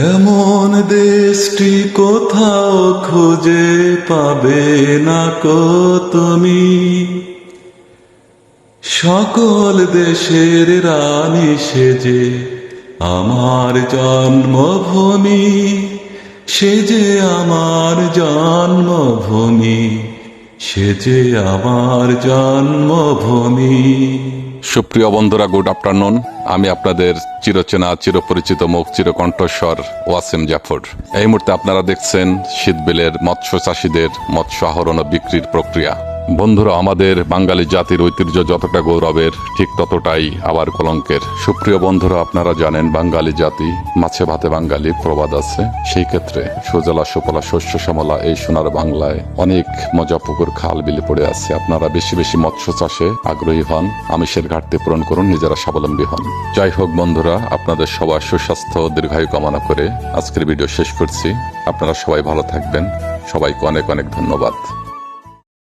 এমন দেশটি কোথাও খুঁজে পাবে না কো তুমি, সকল দেশের রানী সেজে আমার জন্মভূমি, সেজে আমার জন্মভূমি, সেজে আমার জন্মভূমি। সুপ্রিয় বন্ধুরা, গুড আফটারনুন। আমি আপনাদের চিরচেনা চিরপরিচিত মুখ চিরকণ্ঠস্বর ওয়াসিম জাফর। এই মুহূর্তে আপনারা দেখছেন শীতবেলের মৎস্য চাষীদের মৎস্য আহরণ ও বিক্রির প্রক্রিয়া। বন্ধুরা, আমাদের বাঙালি জাতির ঐতিহ্য যতটা গৌরবের, ঠিক ততটাই আবার কলঙ্কের। সুপ্রিয় বন্ধুরা, আপনারা জানেন বাঙালি জাতি মাছে ভাতে বাঙালি প্রবাদ আছে। সেই ক্ষেত্রে সুজলা সুফলা শস্য শ্যামলা এই সোনার বাংলায় অনেক মজা পুকুর খাল বিলে পড়ে আছে। আপনারা বেশি বেশি মৎস্য চাষে আগ্রহী হন, আমিষের ঘাটতি পূরণ করুন, নিজেরা স্বাবলম্বী হন। যাই হোক বন্ধুরা, আপনাদের সবার সুস্বাস্থ্য দীর্ঘায়ু কামনা করে আজকের ভিডিও শেষ করছি। আপনারা সবাই ভালো থাকবেন। সবাইকে অনেক অনেক ধন্যবাদ।